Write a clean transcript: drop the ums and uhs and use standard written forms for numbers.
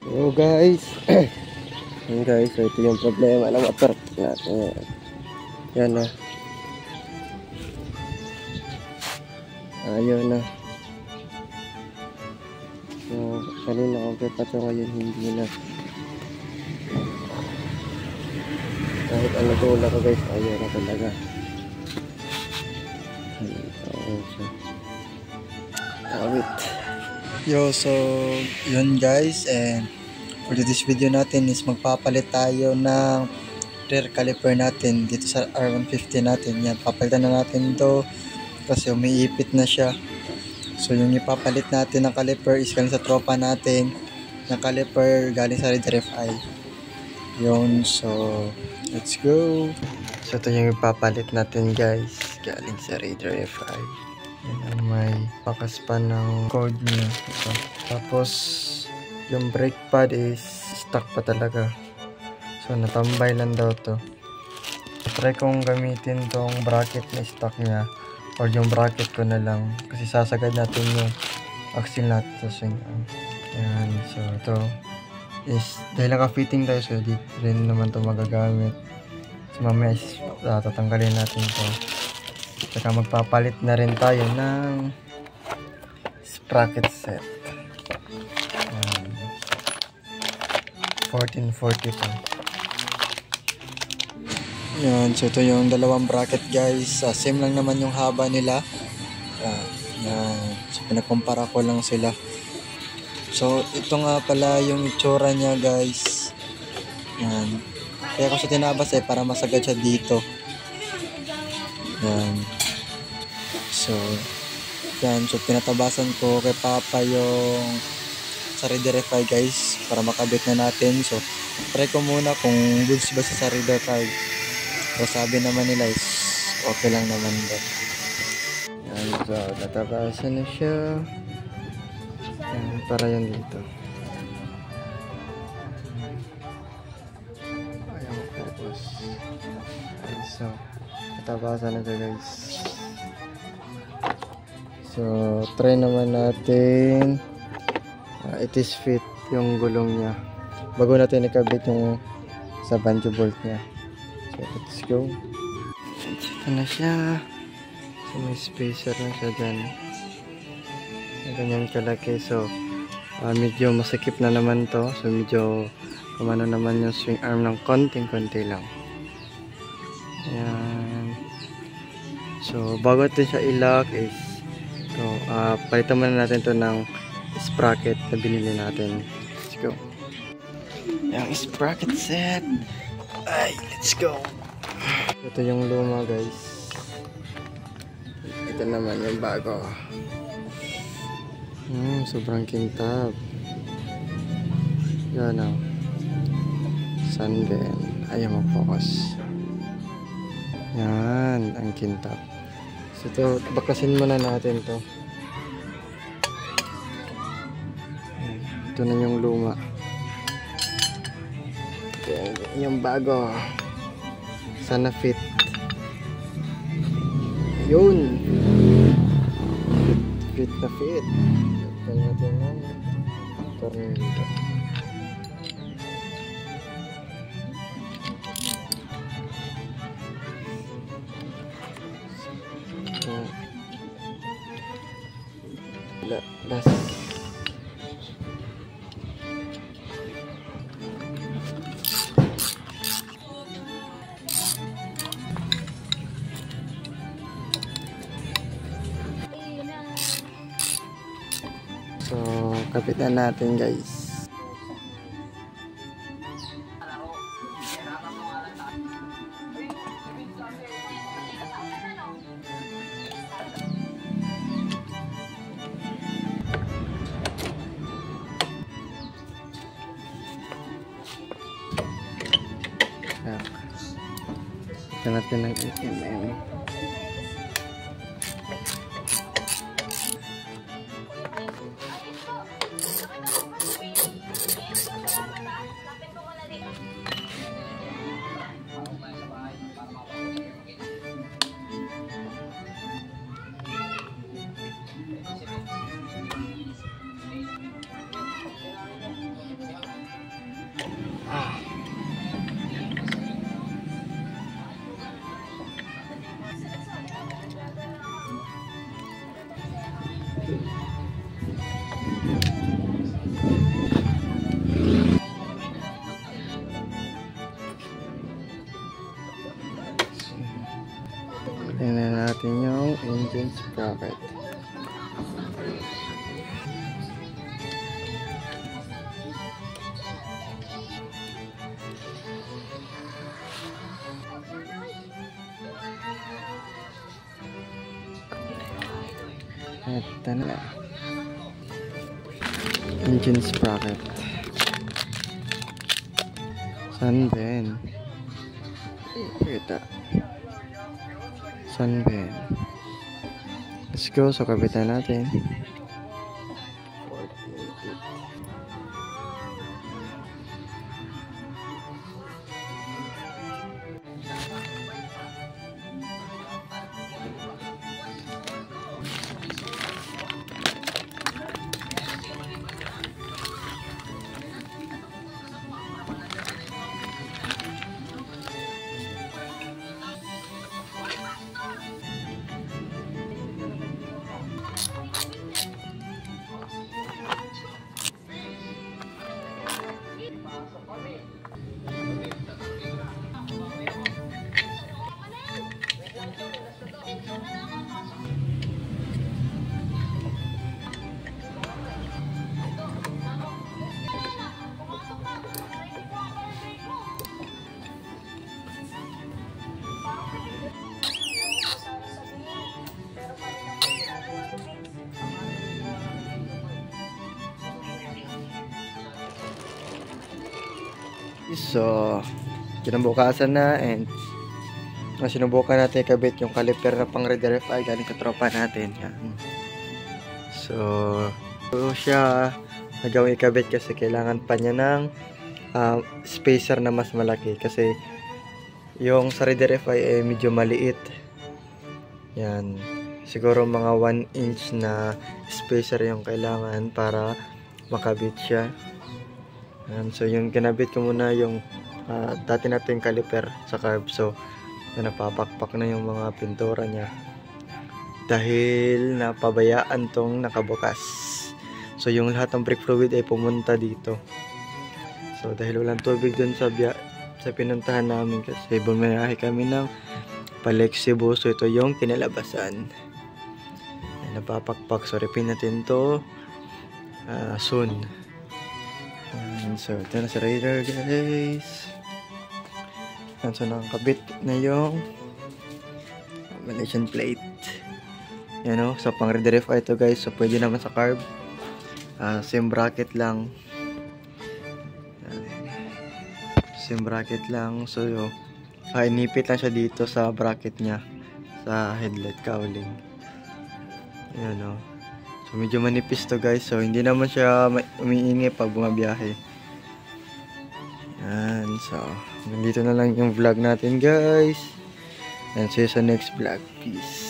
So guys, yun guys, so ito yung problema ng motor natin. Yan na. Ayun na. So, kanina okay pa ito, ngayon hindi na. Kahit ano tula ko guys, ayun na talaga. Ayun siya. Awit. Yo, so yun guys, and for this video natin is magpapalit tayo ng rear caliper natin dito sa R150 natin. Yan, papalitan na natin to kasi umiipit na siya. So yung ipapalit natin ng caliper is galing sa tropa natin na caliper galing sa Raider FI. Yun, so let's go. So ito yung ipapalit natin guys, galing sa Raider FI. Yan, may pakas pa ng cord niya. Ito. Tapos yung brake pad is stuck pa talaga. So natambay lang daw to. Try kong gamitin tong bracket na stock niya or yung bracket ko na lang kasi sasagad natin yung axle natin sa swing arm. Yan, so ito is dahil naka-fitting tayo, so di rin naman to magagamit. So mamaya is tatanggalin natin to. Saka magpapalit na rin tayo ng sprocket set. 1440 pa. Yan, so ito yung dalawang bracket guys. Same lang naman yung haba nila. Yan. So pinagkumpara ko lang sila. So ito nga pala yung itsura niya guys. Yan. Kaya ko siya tinabas para masagad siya dito. Yan. So yan. So pinatabasan ko kay Papa yung sa Raider FI guys para makabit na natin. So try ko muna kung goods ba sa Raider card. So sabi naman nila is okay lang naman ba. Yan, so tatabasan na siya. Yan, para yan dito. Ayaw focus. So tatabasan na siya guys. So try naman natin it is fit yung gulong niya bago natin ikabit yung sa banjo bolt niya. So let's go. Ito na siya. So may spacer na siya dyan. Ganyan kalaki. So medyo masikip na naman to. So medyo kumano naman yung swing arm ng konting-konti lang. Ayan. So bago natin siya i-lock is so, palitan muna natin to ng sprocket na binili natin. Let's go. Yung sprocket set. Ay, let's go. Ito yung luma guys. Ito naman yung bago. Sobrang kintab. Yan o. Sunben. Ayaw mag-focus. Yan, ang kintab. So ito, bakasin muna natin to. Ito na yung luma. Okay, yung bago. Sana fit. Yun. Fit na fit. Ito natin ang tornilyo. Last. So, kapitan natin guys. Ito natin ng 8mm. engine sprocket. Ito na. Engine sprocket. Sunben. Kita. Sunben. Let's go. So, kapitan natin. So, kinabukasan na and sinubukan natin ikabit yung caliper na pang redirify galing sa tropa natin. Yan. So siya nagawang ikabit kasi kailangan pa niya ng spacer na mas malaki kasi yung sa redirify ay medyo maliit. Yan. Siguro mga 1 inch na spacer yung kailangan para makabit siya. So yung kinabit ko muna yung dati natin caliper sa carb. So napapakpak na yung mga pintura niya dahil napabayaan tong nakabukas. So yung lahat ng brake fluid ay pumunta dito. So dahil walang tubig dun sa pinuntahan namin kasi bumiyahe kami ng Palex, Cebu. So ito yung kinalabasan. Napapakpak. So repaint natin to soon. So ito na sa radar, guys. So nakakabit na yung Malaysian plate. Yan o. So pang redirify ito, guys. So pwede naman sa carb. Same bracket lang. Same bracket lang. So inipit lang siya dito sa bracket niya sa headlight cowling. Yan o. So medyo manipis to, guys. So hindi naman siya umiingi pag bumabiyahe. Yan. So nandito na lang yung vlog natin, guys. And see you sa next vlog. Peace.